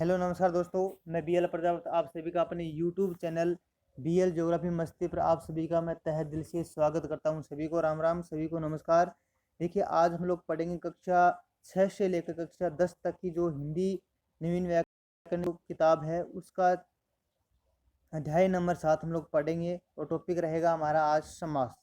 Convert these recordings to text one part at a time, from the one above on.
Hello नमस्कार दोस्तों, मैं बीएल प्रजापति आप सभी का अपने यूट्यूब चैनल बीएल ज्योग्राफी मस्ती पर आप सभी का मैं तहे दिल से स्वागत करता हूं। सभी को राम राम, सभी को नमस्कार। देखिए, आज हम लोग पढ़ेंगे कक्षा 6 से लेकर कक्षा 10 तक की जो हिंदी नवीन व्याकरण किताब है उसका अध्याय नंबर 7 हम लोग पढ़ेंगे और टॉपिक रहेगा हमारा आज समास।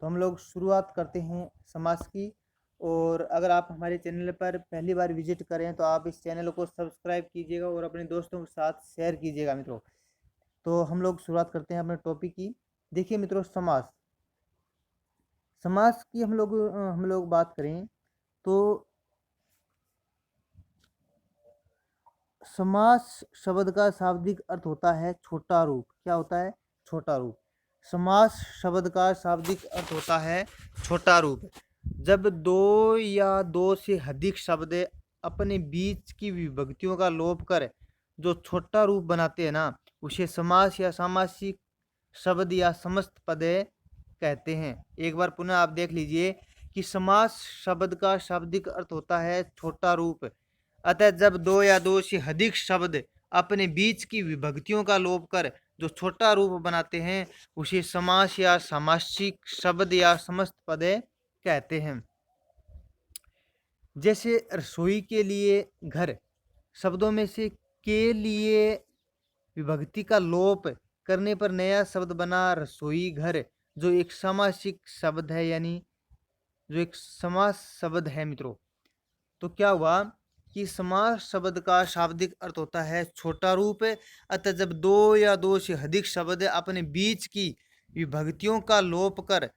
तो हम लोग शुरुआत करते हैं समास की। और अगर आप हमारे चैनल पर पहली बार विजिट करें तो आप इस चैनल को सब्सक्राइब कीजिएगा और अपने दोस्तों के साथ शेयर कीजिएगा मित्रों। तो हम लोग शुरुआत करते हैं अपने टॉपिक की। देखिए मित्रों, समास समास की हम लोग बात करें तो समास शब्द का शाब्दिक अर्थ होता है छोटा रूप। क्या होता है? छोटा रूप। समास शब्द का शाब्दिक अर्थ होता है छोटा रूप। जब दो या दो से अधिक शब्द अपने बीच की विभक्तियों का लोप कर जो छोटा रूप बनाते हैं ना, उसे समास या सामासिक शब्द या समस्त पदे कहते हैं। एक बार पुनः आप देख लीजिए कि समास शब्द का शाब्दिक अर्थ होता है छोटा रूप। अतः जब दो या दो से अधिक शब्द अपने बीच की विभक्तियों का लोप कर जो छोटा रूप बनाते हैं उसे समास या सामासिक शब्द या समस्त पदे कहते हैं। जैसे रसोई के लिए घर शब्दों में से के लिए विभक्ति का लोप करने पर नया शब्द बना रसोई घर, जो एक सामासिक शब्द है, यानी जो एक समास शब्द है मित्रों। तो क्या हुआ कि समास शब्द का शाब्दिक अर्थ होता है छोटा रूप। अतः जब दो या दो से अधिक शब्द अपने बीच की विभक्तियों का लोप कर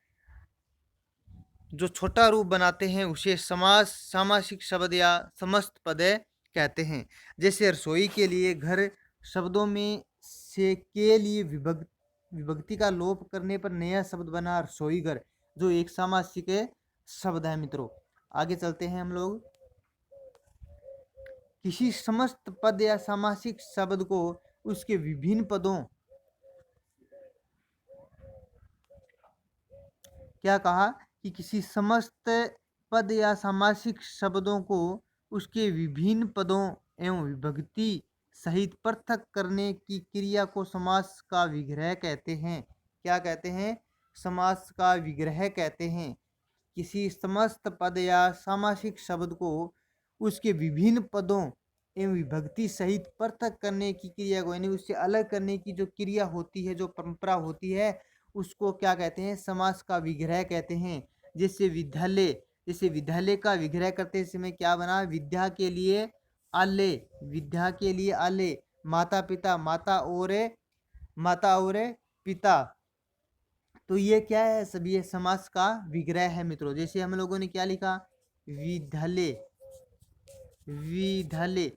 जो छोटा रूप बनाते हैं उसे समास सामासिक शब्द या समस्त पदे कहते हैं। जैसे रसोई के लिए घर शब्दों में से के लिए विभक्ति का लोप करने पर नया शब्द बना रसोई घर, जो एक सामासिक शब्द है मित्रों। आगे चलते हैं हम लोग। किसी समस्त पद या सामासिक शब्द को उसके विभिन्न पदों क्या कहा कि किसी समस्त पद या सामासिक शब्दों को उसके विभिन्न पदों एवं विभक्ति सहित पृथक करने की क्रिया को समास का विग्रह कहते हैं। क्या कहते हैं? समास का विग्रह कहते हैं। किसी समस्त पद या सामासिक शब्द को उसके विभिन्न पदों एवं विभक्ति सहित पृथक करने की क्रिया को, यानी उससे अलग करने की जो क्रिया होती है, जो परंपरा होती है, उसको क्या कहते हैं? समास का विग्रह कहते हैं। जैसे विद्यालय का विग्रह करते समय क्या बना? विद्या के लिए आले, विद्या के लिए आले, माता पिता, माता और पिता। तो ये क्या है? सब ये समास का विग्रह है मित्रों। जैसे हम लोगों ने क्या लिखा? विद्यालय, विद्यालय।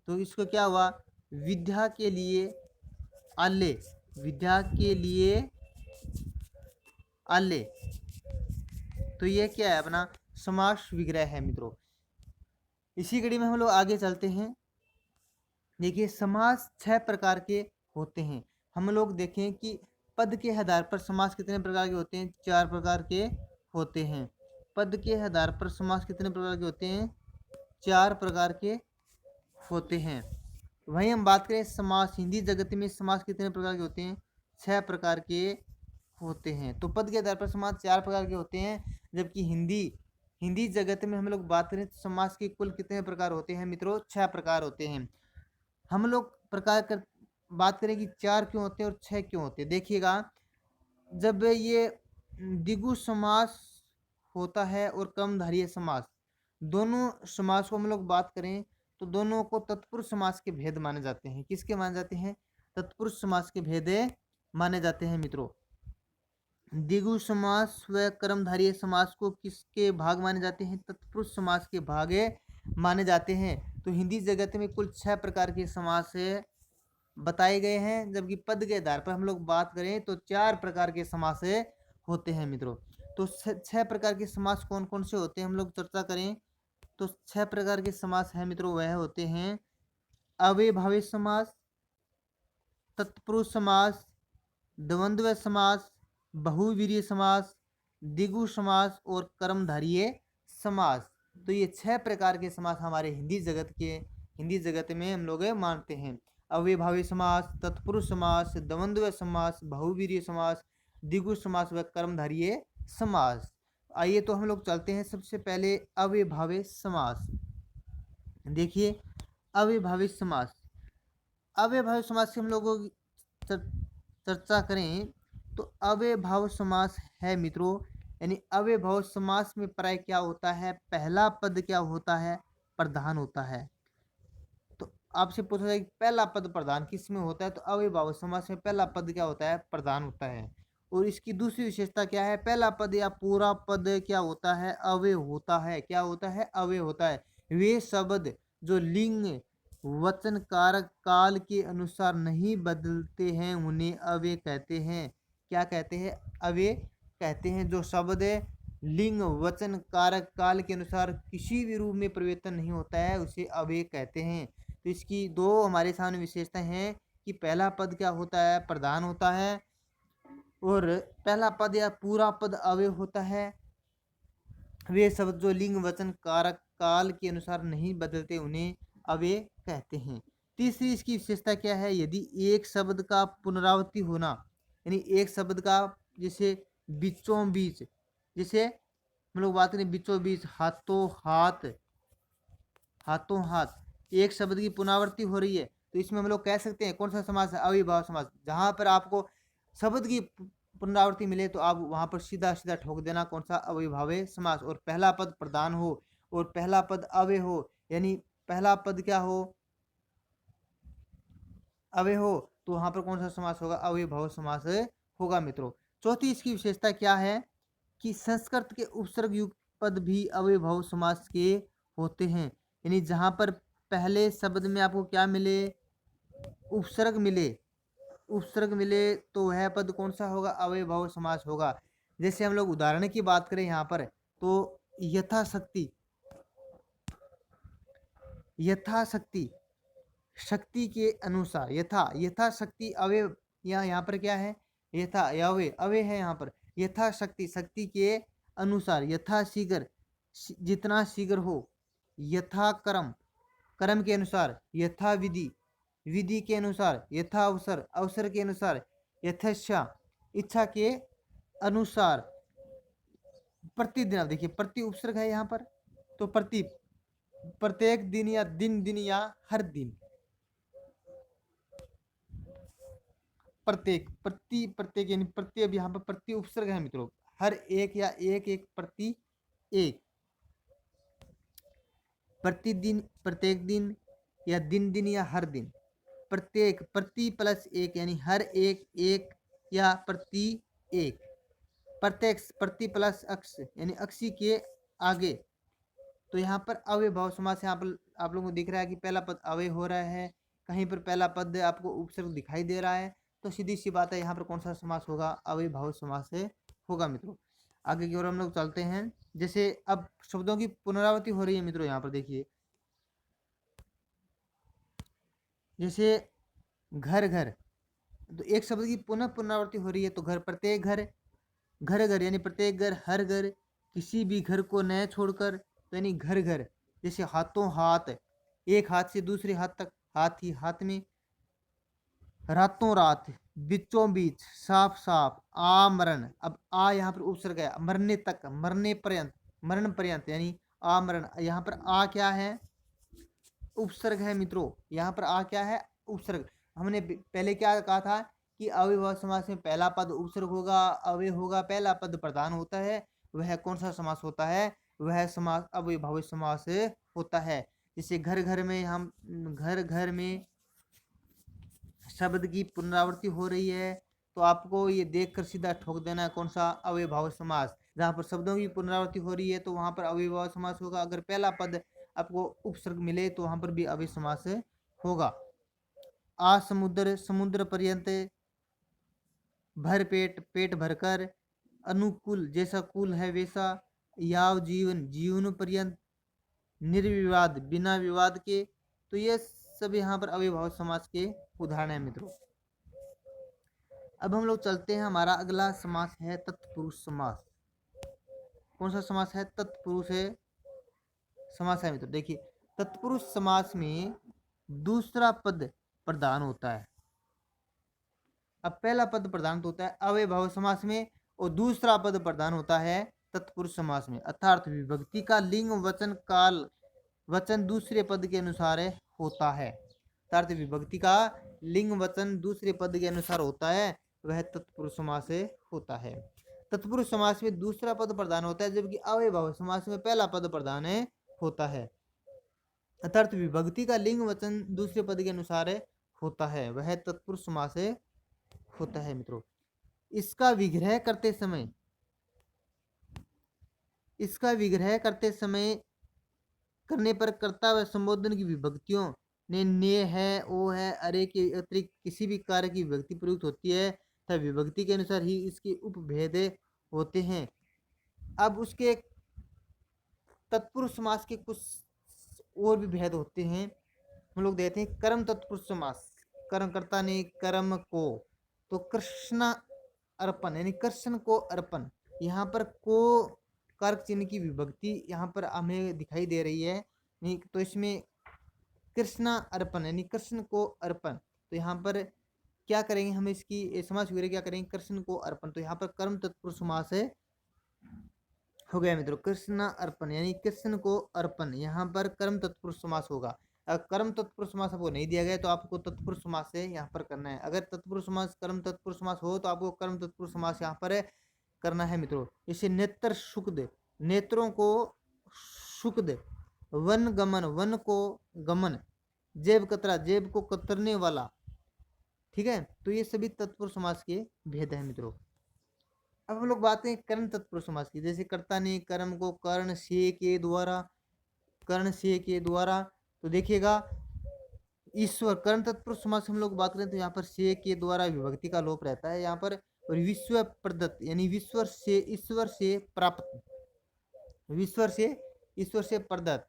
तो इसको क्या हुआ? विद्या के लिए आले, विद्या के लिए आले। तो ये क्या है? अपना समास विग्रह है मित्रों। इसी कड़ी में हम लोग आगे चलते हैं। देखिए, समास 6 प्रकार के होते हैं। हम लोग देखें कि पद के आधार पर समास कितने प्रकार के होते हैं? 4 प्रकार के होते हैं। पद के आधार पर समास कितने प्रकार के होते हैं? 4 प्रकार के होते हैं। वहीं हम बात करें समास, हिंदी जगत में समास कितने प्रकार के होते हैं? 6 प्रकार के होते हैं। तो पद के आधार पर समास 4 प्रकार के होते हैं, जबकि हिंदी जगत में हम लोग बात करें तो समास के कुल कितने प्रकार होते हैं मित्रों? 6 प्रकार होते हैं। हम लोग बात करें कि 4 क्यों होते हैं और 6 क्यों होते हैं। देखिएगा, जब ये द्विगु समास होता है और क्रमधारय समास, दोनों समास को हम लोग बात करें तो दोनों को तत्पुरुष समास के भेद माने जाते हैं। किसके माने जाते हैं? तत्पुरुष समास के भेद माने जाते हैं मित्रों। द्विगु समास व कर्मधारय समास को किसके भाग माने जाते हैं? तत्पुरुष समास के भाग माने जाते हैं। तो हिंदी जगत में कुल 6 प्रकार के समास बताए गए हैं, जबकि पद के आधार पर हम लोग बात करें तो 4 प्रकार के समास होते हैं मित्रों। तो 6 प्रकार के समास कौन कौन से होते हैं हम लोग चर्चा करें तो 6 प्रकार के समास हैं मित्रों। वह होते हैं अव्ययभावी समास, तत्पुरुष समास, द्वंद्व समास, बहुवीर्य समास, द्विगु समास और कर्मधारय समास। तो ये 6 प्रकार के समास हमारे हिंदी जगत के हिंदी जगत में हम लोग मानते हैं। अव्ययभावी समास, तत्पुरुष समास, द्वंद्व समास, बहुवीर्य समास, द्विगु समास व कर्मधारय समास। आइए तो हम लोग चलते हैं सबसे पहले अव्ययभावी समास। देखिए अव्ययभावी समास, अव्ययभावी समास की हम लोगों की चर्चा करें तो अव्ययभाव समास है मित्रों, यानी अव्ययभाव समास में प्राय क्या होता है, पहला पद क्या होता है, प्रधान होता है। तो आपसे पूछा जाए कि पहला पद प्रधान किस में होता है, तो अव्ययभाव समास में पहला पद क्या होता है, प्रधान होता है। और इसकी दूसरी विशेषता क्या है, पहला पद या पूरा पद क्या होता है, अव्यय होता है। क्या होता है, अव्यय होता है। वे शब्द जो लिंग वचन कारक काल के अनुसार नहीं बदलते हैं उन्हें अव्यय कहते हैं। क्या कहते हैं, अव्यय कहते हैं। जो शब्द लिंग वचन कारक काल के अनुसार किसी भी रूप में परिवर्तन नहीं होता है उसे अव्यय कहते हैं। तो इसकी दो हमारे सामने विशेषता हैं कि पहला पद क्या होता है, प्रधान होता है, और पहला पद या पूरा पद अव्यय होता है। वे शब्द जो लिंग वचन कारक काल के अनुसार नहीं बदलते उन्हें अव्यय कहते हैं। तीसरी इसकी विशेषता क्या है, यदि एक शब्द का पुनरावृत्ति होना, यानी एक शब्द का जैसे बीचों बीच, जैसे हम लोग बात करें बीचों बीच, हाथों हाथ, हाथों हाथ, एक शब्द की पुनरावृत्ति हो रही है तो इसमें हम लोग कह सकते हैं कौन सा समास है, अविभाव समास। जहां पर आपको शब्द की पुनरावृत्ति मिले तो आप वहां पर सीधा सीधा ठोक देना कौन सा, अविभावे समास। और पहला पद प्रधान हो और पहला पद अव्यय हो, यानी पहला पद क्या हो, अव्यय हो, तो वहां पर कौन सा समास होगा, अविभाव समास होगा मित्रों। चौथी इसकी विशेषता क्या है कि संस्कृत के उपसर्ग युक्त पद भी अव्ययभाव समास के होते हैं। यानी जहां पर पहले शब्द में आपको क्या मिले, उपसर्ग मिले, उपसर्ग मिले तो वह पद कौन सा होगा, अव्ययभाव समास होगा। जैसे हम लोग उदाहरण की बात करें यहाँ पर तो यथाशक्ति, यथाशक्ति शक्ति के अनुसार, यथाशक्ति अवयव, यहाँ पर क्या है, यथा अवय, अवय है यहाँ पर। यथाशक्ति शक्ति के अनुसार, यथाशीघ्र जितना शीघ्र हो, यथा कर्म कर्म के अनुसार, यथा विधि विधि के अनुसार, यथा अवसर अवसर के अनुसार, यथेच्छा इच्छा के अनुसार। प्रतिदिन, आप देखिए प्रति उपसर्ग है यहाँ पर, तो प्रति प्रत्येक दिन या दिन दिन या हर दिन, प्रत्येक प्रति प्रत्येक यानी प्रति, अब यहाँ पर प्रति उपसर्ग है मित्रों, हर एक या एक एक प्रति एक, प्रतिदिन प्रत्येक दिन या दिन दिन या हर दिन, प्रत्येक प्रति प्लस एक यानी हर एक एक या प्रति एक, प्रत्येक प्रति प्लस अक्ष यानी अक्षी के आगे। तो यहाँ पर अव्ययभाव समास, यहाँ पर आप लोगों को दिख रहा है कि पहला पद अव्यय हो रहा है, कहीं पर पहला पद आपको उपसर्ग दिखाई दे रहा है, तो सीधी सी बात है यहाँ पर कौन सा समास होगा, अव्ययभाव समास से होगा मित्रों। आगे की ओर हम लोग चलते हैं। जैसे अब शब्दों की पुनरावृत्ति हो रही है मित्रों, यहाँ पर देखिए जैसे घर घर, तो एक शब्द की पुनः पुनरावृत्ति हो रही है तो घर, प्रत्येक घर, घर घर यानी प्रत्येक घर, हर घर, किसी भी घर को न छोड़कर, तो यानी घर घर। जैसे हाथों हाथ, एक हाथ से दूसरे हाथ तक, हाथ ही हाथ में, रातों रात, बीचों बीच, साफ साफ, आमरण, अब आ यहाँ पर उपसर्ग है, मरने तक, मरने पर्यंत, मरण पर्यंत यानी आमरण। यहाँ पर आ क्या है, उपसर्ग है मित्रों, यहाँ पर आ क्या है, उपसर्ग। हमने पहले क्या कहा था कि अव्ययभाव समास में पहला पद उपसर्ग होगा, अव्यय होगा, पहला पद प्रधान होता है, वह कौन सा समास होता है, वह समास अव्ययभावी समास होता है। जैसे घर घर में, हम घर घर में शब्द की पुनरावृत्ति हो रही है तो आपको ये देखकर सीधा ठोक देना है कौन सा, अव्ययभाव समास। जहाँ पर शब्दों की पुनरावृत्ति हो रही है तो वहां पर अव्ययभाव समास होगा, अगर पहला पद आपको उपसर्ग मिले तो वहां पर भी अव्यय समास होगा। आ समुद्र, समुद्र पर्यंत, भर पेट, पेट भरकर, अनुकूल, जैसा कुल है वैसा, याव जीवन, जीवन पर्यंत, निर्विवाद, बिना विवाद के। तो ये सब यहाँ पर अव्ययभाव समास के उदाहरण है मित्रों। अब हम लोग चलते हैं, हमारा अगला समास है तत्पुरुष समास। कौन सा समास है, तत्पुरुष है समास है मित्रों। देखिए तत्पुरुष समास में दूसरा पद प्रधान होता है। अब पहला पद प्रधान होता है अव्ययभाव समास में और दूसरा पद प्रधान होता है तत्पुरुष समास में। अर्थात विभक्ति का लिंग वचन काल वचन दूसरे पद के अनुसार होता है। अर्थात विभक्ति का लिंग वचन दूसरे पद के अनुसार होता है, वह तत्पुरुष समास होता है। तत्पुरुष समास में दूसरा पद प्रधान होता है, जबकि अव्ययभाव समास में पहला पद प्रधान होता है। अर्थात विभक्ति का लिंग वचन दूसरे पद के अनुसार होता है, वह तत्पुरुष समास होता है मित्रों। इसका विग्रह करते समय करने पर कर्ता व संबोधन की विभक्तियों ने ने है, ओ है, अरे के अतिरिक्त किसी भी कार्य की विभक्ति प्रयुक्त होती है तथा विभक्ति के अनुसार ही इसके उपभेद होते हैं। अब उसके तत्पुरुष समास के कुछ और भी भेद होते हैं। हम लोग देखते हैं कर्म तत्पुरुष समास। कर्मकर्ता ने कर्म को, तो कृष्ण अर्पण यानी कृष्ण को अर्पण, यहाँ पर को कारक चिन्ह की विभक्ति यहाँ पर हमें दिखाई दे रही है। नहीं तो इसमें कृष्ण अर्पण यानी कृष्ण को अर्पण, तो यहाँ पर क्या करेंगे हम, इसकी समास विग्रह क्या करेंगे, कृष्ण को अर्पण, तो यहाँ पर कर्म तत्पुरुष समास हो गया मित्रों। कृष्ण अर्पण यानी कृष्ण को अर्पण, यहाँ पर कर्म तत्पुरुष समास होगा। अगर कर्म तत्पुरुष समास आपको नहीं दिया गया तो आपको तत्पुरुष समास से यहाँ पर करना है। अगर तत्पुरुष समास कर्म तत्पुरुष समास हो तो आपको कर्म तत्पुरुष समास यहाँ पर करना है मित्रों। इसे नेत्र सुखद, नेत्रों को सुखद, वन गमन, वन को गमन, जेब कतरा, जेब को कतरने वाला। ठीक है, तो ये सभी तत्पुरुष समास के भेद है मित्रों। अब हम लोग बात करें कर्ण तत्पुरुष समास की। जैसे कर्ता ने कर्म को कर्ण से के द्वारा, कर्ण से के द्वारा, तो देखिएगा ईश्वर कर्ण तत्पुरुष समास हम लोग बात करें तो यहाँ पर से के द्वारा विभक्ति का लोप रहता है यहाँ पर। और विश्व प्रदत्त यानी ईश्वर से प्राप्त, ईश्वर से प्रदत्त,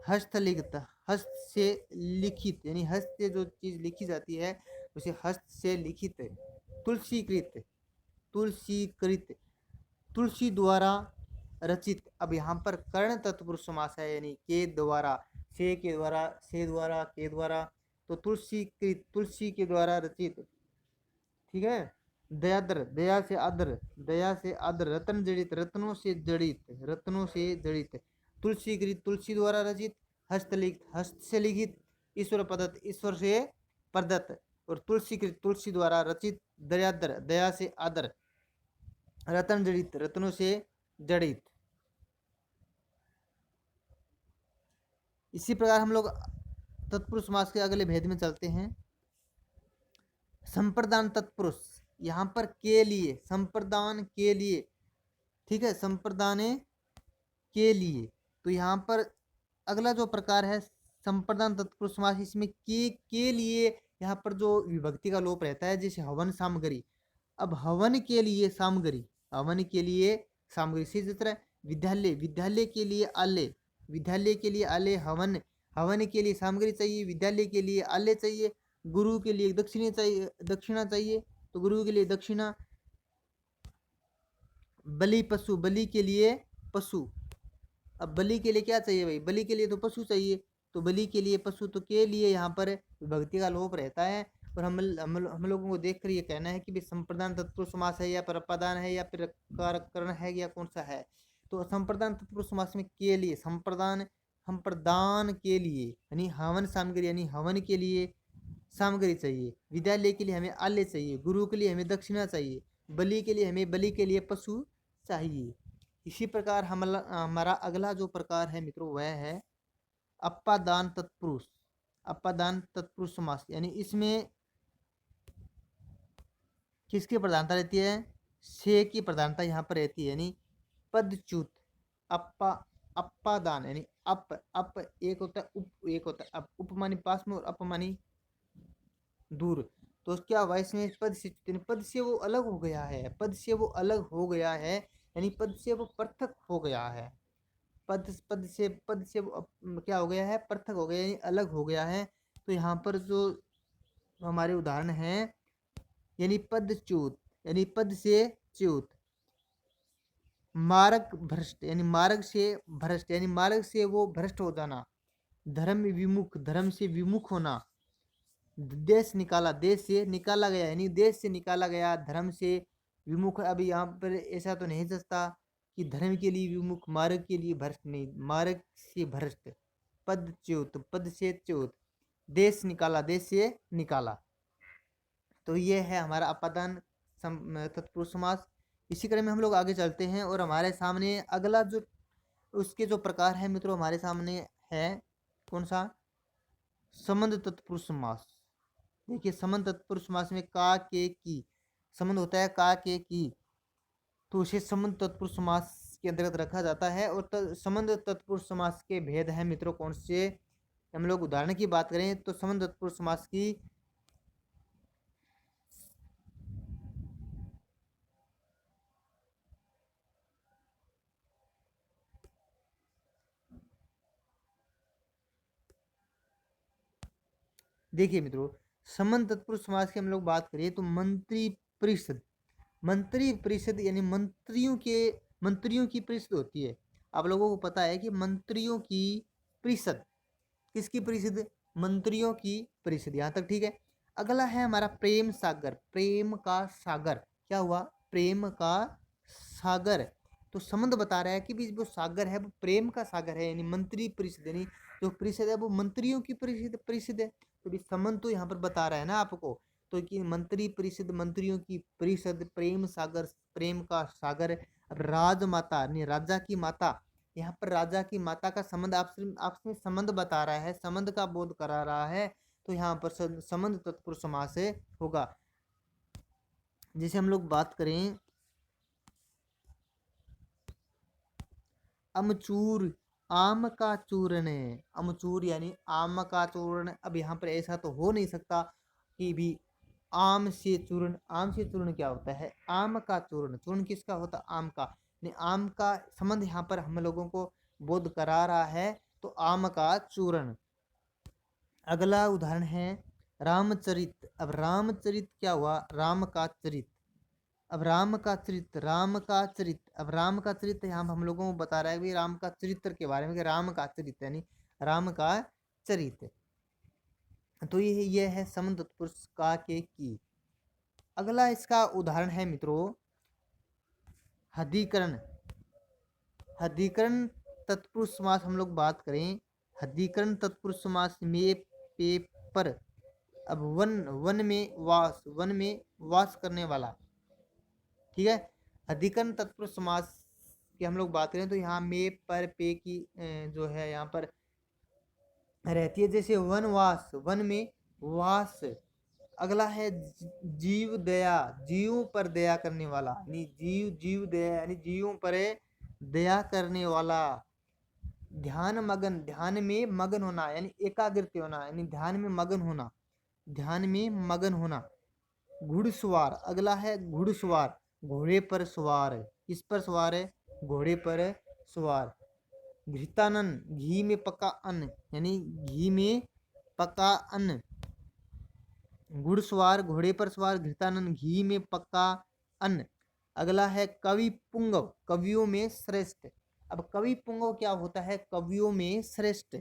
हस्तलिखित, हस्त से लिखित यानी हस्त से जो चीज लिखी जाती है उसे हस्त से लिखित, तुलसीकृत, तुलसी द्वारा रचित। अब यहाँ पर कर्ण तत्पुरुष समास है यानी के द्वारा, से के द्वारा, से द्वारा, के द्वारा, तो तुलसीकृत, तुलसी के द्वारा रचित। ठीक है, दयाद्र, दया से आद्र, दया से आद्र, रत्न जड़ित, रत्नों से जड़ित, रत्नों से जड़ित, तुलसीकृत, तुलसी द्वारा रचित, हस्तलिखित, हस्त से लिखित, ईश्वर प्रदत्त, ईश्वर से प्रदत्त, और तुलसीकृत, तुलसी द्वारा रचित, दयाद्र, दया से आद्र, रत्न जड़ित, रत्नों से जड़ित। इसी प्रकार हम लोग तत्पुरुष समास के अगले भेद में चलते हैं। संप्रदान तत्पुरुष, यहाँ पर के लिए, संप्रदान के लिए, ठीक है, संप्रदान के लिए, तो यहाँ पर अगला जो प्रकार है संप्रदान तत्पुरुष समास, इसमें के लिए यहाँ पर जो विभक्ति का लोप रहता है, जैसे हवन सामग्री। अब हवन के लिए सामग्री, हवन के लिए सामग्री से जिस तरह विद्यालय, विद्यालय के लिए आलय, विद्यालय के लिए आलय, हवन, हवन के लिए सामग्री चाहिए, विद्यालय के लिए आलय चाहिए, गुरु के लिए दक्षिणा चाहिए, दक्षिणा चाहिए, तो गुरु के लिए दक्षिणा, बलि पशु, बलि के लिए पशु। अब बलि के लिए क्या चाहिए भाई, बलि के लिए तो पशु चाहिए, तो बलि के लिए पशु, तो के लिए यहाँ पर विभक्ति का लोप रहता है। और हम लोगों को देखकर ये कहना है कि भाई संप्रदान तत्पुरुष समास है या परपदान है या फिर करण है या कौन सा है। तो संप्रदान तत्पुरुष समास में के लिए, संप्रदान, संप्रदान के लिए यानी हवन सामग्री, यानी हवन के लिए सामग्री चाहिए, विद्यालय के लिए हमें आलय चाहिए, गुरु के लिए हमें दक्षिणा चाहिए, बलि के लिए हमें, बलि के लिए पशु चाहिए। इसी प्रकार हमारा अगला जो प्रकार है मित्रों वह है अपादान तत्पुरुष। अपादान तत्पुरुष समास यानी इसमें किसकी प्रधानता रहती है, से की प्रधानता यहाँ पर रहती है, यानी पदच्युत। अपादान यानी अप एक होता है, उप एक होता है, उपमानी पास में और अपमानी दूर, तो क्या हुआ इसमें पद से, पद से वो अलग हो गया है, पद से वो अलग हो गया है, यानी पद से वो पृथक हो गया है, पद से वो क्या हो गया है, पृथक हो गया, यानी अलग हो गया है। तो यहाँ पर जो हमारे उदाहरण हैं, यानी पदच्युत यानी पद से च्युत, मार्ग भ्रष्ट यानी मार्ग से भ्रष्ट, यानी मार्ग से वो भ्रष्ट हो जाना, धर्म विमुख, धर्म से विमुख होना। देश निकाला, देश से निकाला गया, यानी देश से निकाला गया, धर्म से विमुख। अब यहाँ पर ऐसा तो नहीं सकता कि धर्म के लिए विमुख, मार्ग के लिए भ्रष्ट नहीं, मार्ग से भ्रष्ट। पदच्युत, पद से च्युत, देश निकाला, देश से निकाला। तो ये है हमारा अपादान तत्पुरुष समास। इसी क्रम में हम लोग आगे चलते हैं और हमारे सामने अगला जो उसके जो प्रकार है मित्रों हमारे सामने है, कौन सा? संबंध तत्पुरुष समास। देखिए संबंध तत्पुरुष समास में का के की संबंध होता है, का के की, तो उसे संबंध तत्पुरुष समास के अंतर्गत रखा जाता है। और संबंध तत्पुरुष समास के भेद है मित्रों कौन से? हम लोग उदाहरण की बात करें तो संबंध तत्पुरुष समास की देखिए मित्रों, संबंध तत्पुरुष समास की हम लोग बात करें तो मंत्री परिषद, मंत्री परिषद यानी मंत्रियों की परिषद होती है। आप लोगों को पता है कि मंत्रियों की परिषद, किसकी परिषद? मंत्रियों की परिषद। यहाँ तक ठीक है। अगला है हमारा प्रेम सागर, प्रेम का सागर। क्या हुआ? प्रेम का सागर। तो संबंध बता रहा है कि भी जो सागर है वो प्रेम का सागर है, यानी मंत्री परिषद, यानी जो परिषद है वो मंत्रियों की परिषद है। तो भी संबंध तो यहाँ पर बता रहा है ना आपको, तो कि मंत्री परिषद, मंत्रियों की परिषद, प्रेम सागर, प्रेम का सागर। अब राजमाता यानी राजा की माता, यहाँ पर राजा की माता का संबंध आपसे आपसे संबंध बता रहा है, संबंध का बोध करा रहा है, तो यहाँ पर संबंध तत्पुरुष समास होगा। जैसे हम लोग बात करें अमचूर, आम का चूर्ण, अमचूर यानी आम का चूर्ण। अब यहाँ पर ऐसा तो हो नहीं सकता कि भी आम से चूर्ण, आम से चूर्ण क्या होता है? आम का चूर्ण, चूर्ण किसका होता? आम का। नहीं, आम का संबंध यहाँ पर हम लोगों को बोध करा रहा है, तो आम का चूर्ण। अगला उदाहरण है रामचरित। अब रामचरित क्या हुआ? राम का चरित। अब राम का चरित, राम का चरित, अब राम का चरित यहाँ हम लोगों को बता रहा है कि राम का चरित्र के बारे में, कि राम का चरित यानी राम का चरित। तो ये है संबंध तत्पुरुष का के की। अगला इसका उदाहरण है मित्रों हदीकरण। हदीकरण तत्पुरुष समास हम लोग बात करें, हदीकरण तत्पुरुष समास में पेपर। अब वन में वास, वन में वास करने वाला, ठीक है। अधिकरण तत्पुरुष समास की हम लोग बात करें तो यहाँ में पर पे की जो है यहाँ पर रहती है, जैसे वनवास, वन में वास। अगला है जीव दया, जीवों पर दया करने वाला, यानी जीव दया यानी जीवों पर दया करने वाला। ध्यान मगन, ध्यान में मगन होना यानी एकाग्रत होना, यानी ध्यान में मगन होना, ध्यान में मगन होना। घुड़सवार, अगला है घुड़सवार, घोड़े पर सवार। किस पर सवार है? घोड़े पर सवार। घृतानन, घी में पका अन्न, यानी घी में पका अन्न। घुड़सवार, घोड़े पर सवार, घृतानन, घी में पका अन्न। अगला है कवि पुंगव, कवियों में श्रेष्ठ। अब कवि पुंगव क्या होता है? कवियों में श्रेष्ठ।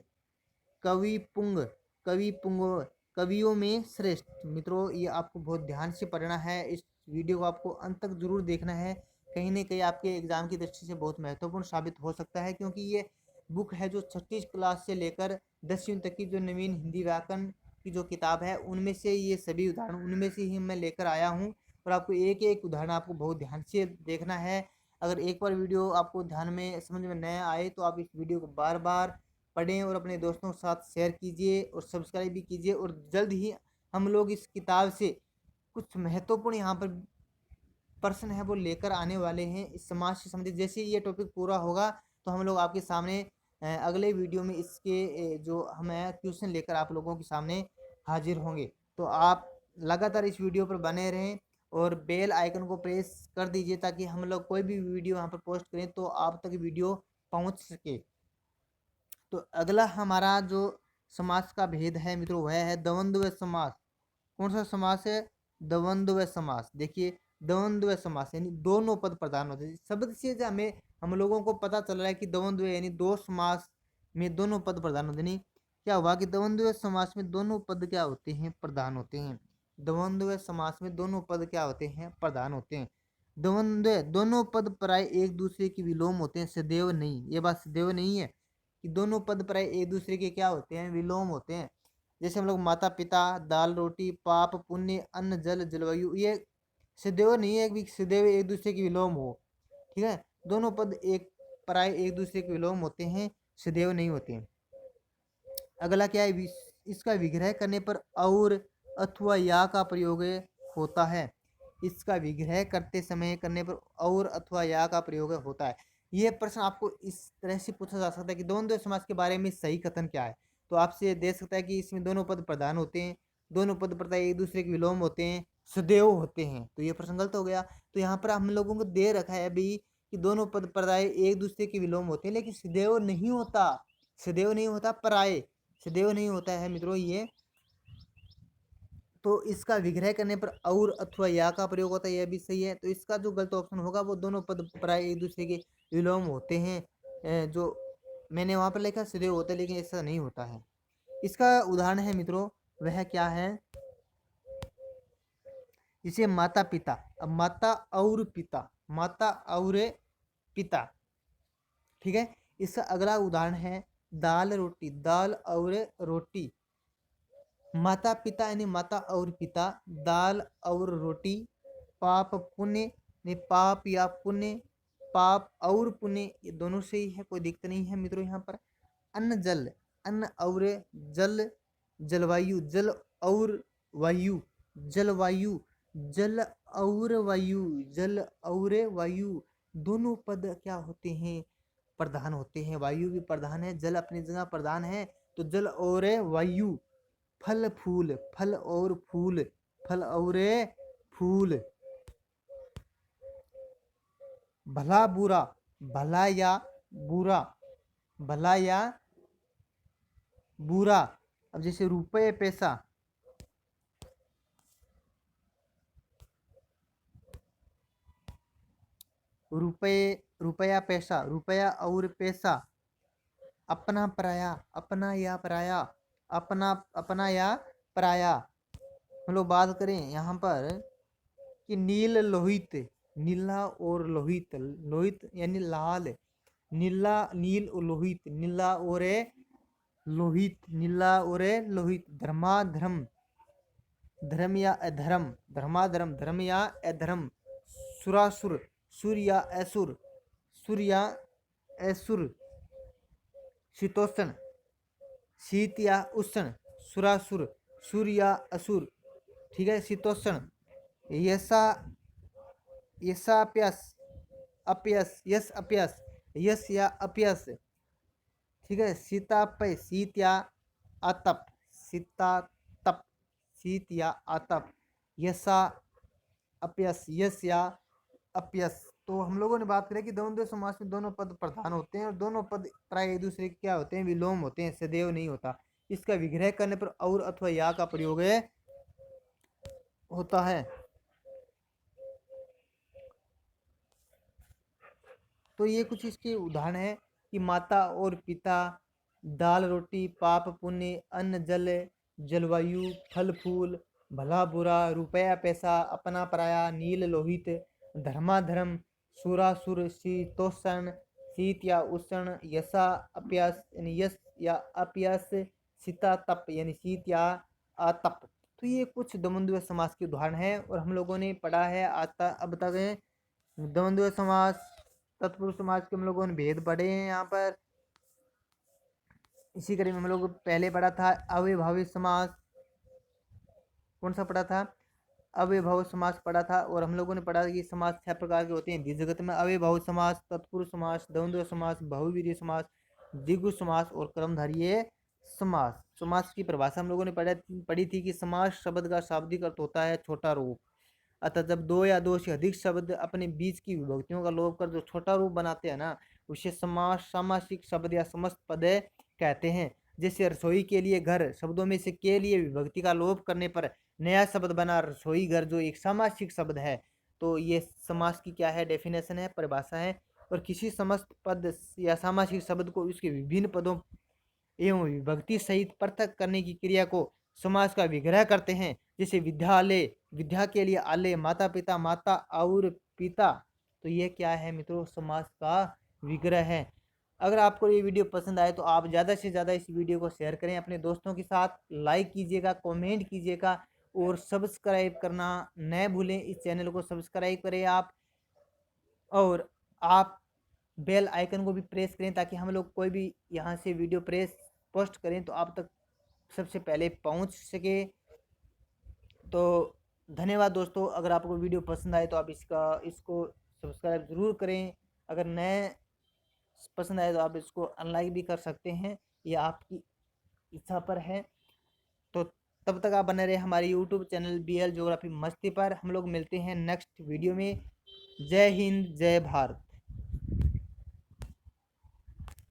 कवि पुंग, कवि पुंग, कवियों में श्रेष्ठ। मित्रों ये आपको बहुत ध्यान से पढ़ना है, इस वीडियो को आपको अंत तक जरूर देखना है, कहीं ना कहीं आपके एग्जाम की दृष्टि से बहुत महत्वपूर्ण साबित हो सकता है, क्योंकि ये बुक है जो 6ठी क्लास से लेकर 10वीं तक की जो नवीन हिंदी व्याकरण की जो किताब है उनमें से ये सभी उदाहरण उनमें से ही मैं लेकर आया हूँ। और आपको एक एक उदाहरण आपको बहुत ध्यान से देखना है। अगर एक बार वीडियो आपको ध्यान में समझ में न आए तो आप इस वीडियो को बार बार पढ़ें और अपने दोस्तों के साथ शेयर कीजिए और सब्सक्राइब भी कीजिए। और जल्द ही हम लोग इस किताब से कुछ महत्वपूर्ण यहाँ पर प्रश्न है वो लेकर आने वाले हैं इस समाज से संबंधित। जैसे ये टॉपिक पूरा होगा तो हम लोग आपके सामने अगले वीडियो में इसके जो हम क्वेश्चन लेकर आप लोगों के सामने हाजिर होंगे। तो आप लगातार इस वीडियो पर बने रहें और बेल आइकन को प्रेस कर दीजिए ताकि हम लोग कोई भी वीडियो यहाँ पर पोस्ट करें तो आप तक वीडियो पहुँच सके। तो अगला हमारा जो समास का भेद है मित्रों वह है द्वंद्व समास। कौन सा समास है? द्वंद्व समास। देखिए द्वंद्व समास यानी दोनों पद प्रधान होते हैं। शब्द से जो हमें हम लोगों को पता चल रहा है कि द्वंद्व यानी दो समास में दोनों पद प्रधान होते हैं। क्या हुआ कि द्वंद्व समास में दोनों पद क्या होते हैं, प्रधान होते हैं। द्वंद्व समास में दोनों पद क्या होते हैं, प्रधान होते हैं। द्वंद्व दोनों पद प्राय एक दूसरे की विलोम होते हैं, सदैव नहीं। ये बात सदैव नहीं है कि दोनों पद प्राय एक दूसरे के क्या होते हैं, विलोम होते हैं। जैसे हम लोग माता पिता, दाल रोटी, पाप पुण्य, अन्न जल जलवायु, ये सदैव नहीं है कि सदैव एक दूसरे की विलोम हो। ठीक है, दोनों पद एक प्राय एक दूसरे के विलोम होते हैं, सदैव नहीं होते हैं। अगला क्या है, इसका विग्रह करने पर और अथवा या का प्रयोग होता है। इसका विग्रह करते समय करने पर और अथवा या का प्रयोग होता है। यह प्रश्न आपको इस तरह से पूछा जा सकता है कि द्वंद्व समास के बारे में सही कथन क्या है। तो आपसे दे सकता है कि इसमें दोनों पद प्रधान होते हैं, दोनों पद प्रत्यय एक दूसरे के विलोम होते हैं, सदैव होते हैं। तो ये प्रश्न गलत हो गया। तो यहाँ पर हम लोगों को दे रखा है अभी कि दोनों पद प्रत्यय एक दूसरे के विलोम होते हैं, लेकिन सदैव नहीं होता, सदैव नहीं होता, प्राय सदैव नहीं होता है मित्रों ये। तो इसका विग्रह करने पर और अथवा या का प्रयोग होता है, यह भी सही है। तो इसका जो गलत ऑप्शन होगा वो दोनों पद प्राय एक दूसरे के विलोम होते हैं, जो मैंने वहां पर लिखा सदैव होता है, लेकिन ऐसा नहीं होता है। इसका उदाहरण है मित्रों, वह क्या है, जिसे माता पिता। अब माता और पिता, माता और पिता, ठीक है। इसका अगला उदाहरण है दाल रोटी, दाल और रोटी। माता पिता यानी माता और पिता, दाल और रोटी, पाप पुण्य ने पाप या पुण्य, पाप और पुण्य, ये दोनों से ही है, कोई दिक्कत नहीं है मित्रों। यहाँ पर अन्न जल, अन्न और जल, जलवायु, जल और वायु, जलवायु, जल और वायु, जल और वायु, दोनों पद क्या होते हैं, प्रधान होते हैं। वायु भी प्रधान है, जल अपनी जगह प्रधान है, तो जल और वायु। फल फूल, फल और फूल, फल और फूल। भला बुरा, भला या बुरा, भला या बुरा। अब जैसे रुपये पैसा, रुपये, रुपया पैसा, रुपया और पैसा। अपना पराया, अपना या पराया, अपना, अपना या पराया। हम लोग बात करें यहाँ पर कि नील लोहित, नीला और लोहित, लोहित यानी लाल, नीला, नील और लोहित, नीला और लोहित, नीला और लोहित। धर्माधर्म, धर्म या अधर्म, धर्माधर्म, धर्म या अधर्म। सुरासुर, सुर या असुर, सुर या असुर। शीतोष्ण, शीत या उष्ण, सुरासुर, सुर या असुर, ठीक है, शीतोष्ण। यसा, यसा अप्यस, अपयस, यस अपयस, यस या अपयस, ठीक है। शीतापय, शीत या आतप, शीता तप, शीत या आतप। यसा अपयस, यस या अपयस। तो हम लोगों ने बात करें कि द्वंद्व समास में दोनों पद प्रधान होते हैं और दोनों पद प्राय एक दूसरे के क्या होते हैं, विलोम होते हैं, सदैव नहीं होता। इसका विग्रह करने पर और अथवा या का प्रयोग होता है। तो ये कुछ इसके उदाहरण है कि माता और पिता, दाल रोटी, पाप पुण्य, अन्न जल जलवायु, फल फूल, भला बुरा, रुपया पैसा, अपना पराया, नील लोहित, धर्माधर्म, सुरासुर, शीतोष्ण, शीत या उष्ण, यसा अपयस यानी यस या अपयस, शीता तप यानी शीत या अतप। तो ये कुछ द्वंद्व समास के उदाहरण हैं और हम लोगों ने पढ़ा है आज अब तक द्वंद्व समास, तत्पुरुष समास के हम लोगों ने भेद पढ़े हैं यहाँ पर। इसी कड़ी में हम लोग पहले पढ़ा था अव्ययभावी समास, कौन सा पढ़ा था, अव्ययभाव समास पढ़ा था। और हम लोगों ने पढ़ा कि समास 6 प्रकार के होते हैं द्विज जगत में, अव्ययभाव समास, तत्पुरुष समास, द्वंद्व समास, बहुव्रीहि समास, द्विगु समास और कर्मधारय समास। समास की परिभाषा हम लोगों ने पढ़ी थी कि समास शब्द का शाब्दिक अर्थ होता है छोटा रूप। अतः जब दो या दो से अधिक शब्द अपने बीच की विभक्तियों का लोप कर जो छोटा रूप बनाते हैं ना, उसे समास, सामासिक शब्द या समस्त पद कहते हैं। जैसे रसोई के लिए घर शब्दों में से के लिए विभक्ति का लोप करने पर नया शब्द बना रसोई घर, जो एक सामासिक शब्द है। तो ये समास की क्या है, डेफिनेशन है, परिभाषा है। और किसी समस्त पद या सामासिक शब्द को उसके विभिन्न पदों एवं विभक्ति सहित पृथक करने की क्रिया को समास का विग्रह करते हैं। जैसे विद्यालय, विद्या के लिए आलय, माता पिता, माता और पिता। तो ये क्या है मित्रों, समास का विग्रह है। अगर आपको ये वीडियो पसंद आए तो आप ज़्यादा से ज़्यादा इस वीडियो को शेयर करें अपने दोस्तों के साथ, लाइक कीजिएगा, कमेंट कीजिएगा और सब्सक्राइब करना न भूलें। इस चैनल को सब्सक्राइब करें आप, और आप बेल आइकन को भी प्रेस करें ताकि हम लोग कोई भी यहाँ से वीडियो पोस्ट करें तो आप तक सबसे पहले पहुँच सके। तो धन्यवाद दोस्तों। अगर आपको वीडियो पसंद आए तो आप इसको सब्सक्राइब ज़रूर करें। अगर नए पसंद आए तो आप इसको अनलाइक भी कर सकते हैं, ये आपकी इच्छा पर है। तो तब तक आप बने रहे हमारे यूट्यूब चैनल BL ज्योग्राफी मस्ती पर। हम लोग मिलते हैं नेक्स्ट वीडियो में। जय हिंद, जय भारत।